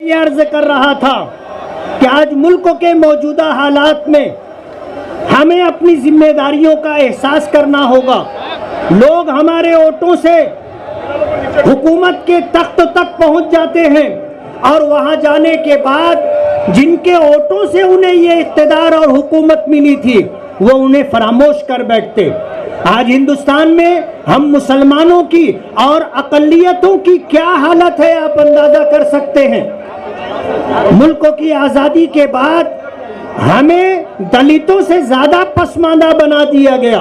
یہ عرض کر رہا تھا کہ آج ملک کے موجودہ حالات میں ہمیں اپنی ذمہ داریوں کا احساس کرنا ہوگا۔ لوگ ہمارے ووٹوں سے حکومت کے تخت تک پہنچ جاتے ہیں اور وہاں جانے کے بعد جن کے ووٹوں سے انہیں یہ اقتدار اور حکومت ملی تھی وہ انہیں فراموش کر بیٹھتے۔ آج ہندوستان میں ہم مسلمانوں کی اور اقلیتوں کی کیا حالت ہے آپ اندازہ کر سکتے ہیں۔ ملک کی آزادی کے بعد ہمیں دلتوں سے زیادہ پسماندہ بنا دیا گیا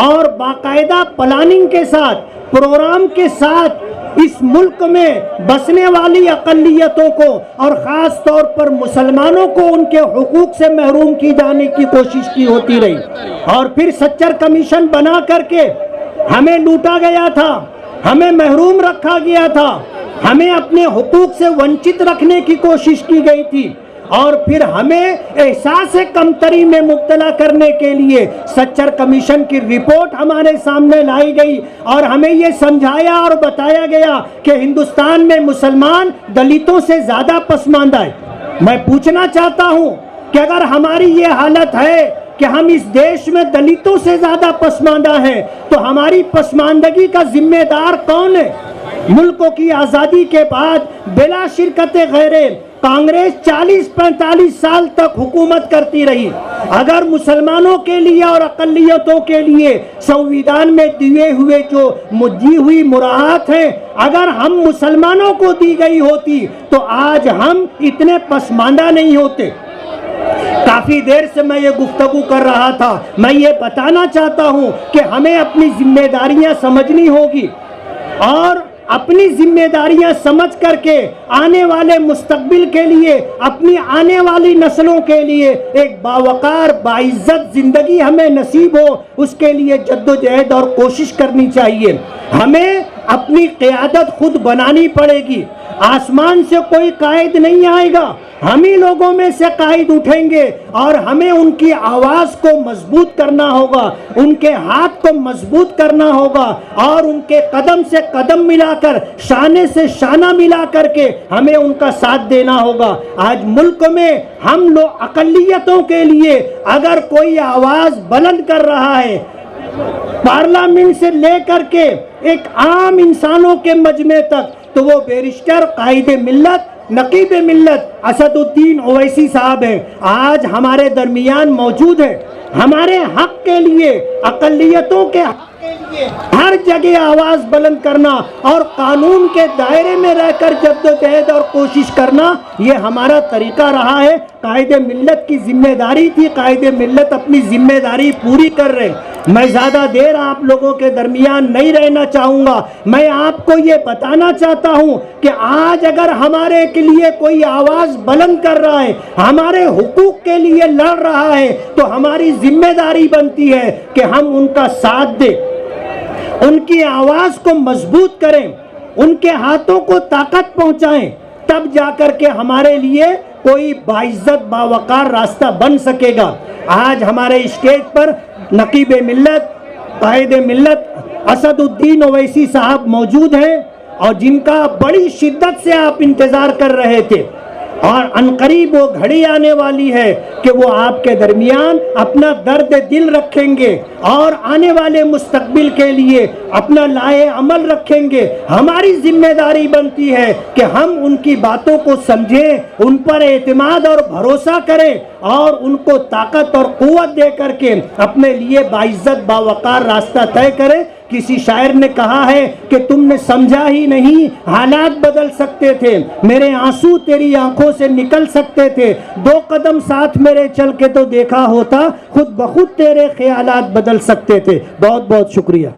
اور باقاعدہ پلاننگ کے ساتھ پروگرام کے ساتھ اس ملک میں بسنے والی اقلیتوں کو اور خاص طور پر مسلمانوں کو ان کے حقوق سے محروم کی جانے کی کوشش کی ہوتی رہی اور پھر سچر کمیشن بنا کر کے ہمیں لوٹا گیا تھا، ہمیں محروم رکھا گیا تھا، ہمیں اپنے حقوق سے ونچت رکھنے کی کوشش کی گئی تھی اور پھر ہمیں احساس کمتری میں مبتلا کرنے کے لیے سچر کمیشن کی رپورٹ ہمارے سامنے لائی گئی اور ہمیں یہ سمجھایا اور بتایا گیا کہ ہندوستان میں مسلمان دلتوں سے زیادہ پسماندہ ہے۔ میں پوچھنا چاہتا ہوں کہ اگر ہماری یہ حالت ہے کہ ہم اس دیش میں دلتوں سے زیادہ پسماندہ ہیں تو ہماری پسماندگی کا ذمہ دار کون ہے؟ ملک کی آزادی کے بعد بلا شرکت غیرے کانگریس 40-45 سال تک حکومت کرتی رہی۔ اگر مسلمانوں کے لیے اور اقلیتوں کے لیے سنویدھان میں دیے ہوئے جو دی ہوئی مراعات ہیں اگر ہم مسلمانوں کو دی گئی ہوتی تو آج ہم اتنے پسماندہ نہیں ہوتے۔ کافی دیر سے میں یہ گفتگو کر رہا تھا، میں یہ بتانا چاہتا ہوں کہ ہمیں اپنی ذمہ داریاں سمجھنی ہوگی اور اپنی ذمہ داریاں سمجھ کر کے آنے والے مستقبل کے لیے اپنی آنے والی نسلوں کے لیے ایک باوقار باعزت زندگی ہمیں نصیب ہو اس کے لیے جدوجہد اور کوشش کرنی چاہیے۔ ہمیں اپنی قیادت خود بنانی پڑے گی، آسمان سے کوئی قائد نہیں آئے گا، ہم ہی لوگوں میں سے قائد اٹھیں گے اور ہمیں ان کی آواز کو مضبوط کرنا ہوگا، ان کے ہاتھ کو مضبوط کرنا ہوگا اور ان کے قدم سے قدم ملا کر شانے سے شانہ ملا کر کے ہمیں ان کا ساتھ دینا ہوگا۔ آج ملک میں ہم لوگ اقلیتوں کے لیے اگر کوئی آواز بلند کر رہا ہے پارلیمنٹ سے لے کر کے ایک عام انسانوں کے مجمع تک تو وہ بیرسٹر قائد ملت نقیب ملت اسد الدین اویسی صاحب ہیں، آج ہمارے درمیان موجود ہے۔ ہمارے حق کے لیے اقلیتوں کے حق کے لیے ہر جگہ آواز بلند کرنا اور قانون کے دائرے میں رہ کر جدوجہد اور کوشش کرنا یہ ہمارا طریقہ رہا ہے۔ قائد ملت کی ذمہ داری تھی، قائد ملت اپنی ذمہ داری پوری کر رہے ہیں۔ میں زیادہ دیر آپ لوگوں کے درمیان نہیں رہنا چاہوں گا، میں آپ کو یہ بتانا چاہتا ہوں کہ آج اگر ہمارے کے لیے کوئی آواز بلند کر رہا ہے، ہمارے حقوق کے لیے لڑ رہا ہے تو ہماری ذمہ داری بنتی ہے کہ ہم ان کا ساتھ دیں، ان کی آواز کو مضبوط کریں، ان کے ہاتھوں کو طاقت پہنچائیں، تب جا کر کے ہمارے لیے کوئی باعزت باوقار راستہ بن سکے گا۔ آج ہمارے اسٹیج پر نقیب ملت قائد ملت اسد الدین اویسی صاحب موجود ہیں اور جن کا بڑی شدت سے آپ انتظار کر رہے تھے اور عنقریب وہ گھڑی آنے والی ہے کہ وہ آپ کے درمیان اپنا درد دل رکھیں گے اور آنے والے مستقبل کے لیے اپنا لائے عمل رکھیں گے۔ ہماری ذمہ داری بنتی ہے کہ ہم ان کی باتوں کو سمجھیں، ان پر اعتماد اور بھروسہ کریں اور ان کو طاقت اور قوت دے کر کے اپنے لیے باعزت باوقار راستہ طے کریں۔ کسی شاعر نے کہا ہے کہ تم نے سمجھا ہی نہیں حالات بدل سکتے تھے، میرے آنسو تیری آنکھوں سے نکل سکتے تھے، 2 قدم ساتھ میرے چل کے تو دیکھا ہوتا خود بخود تیرے خیالات بدل سکتے تھے۔ بہت بہت شکریہ۔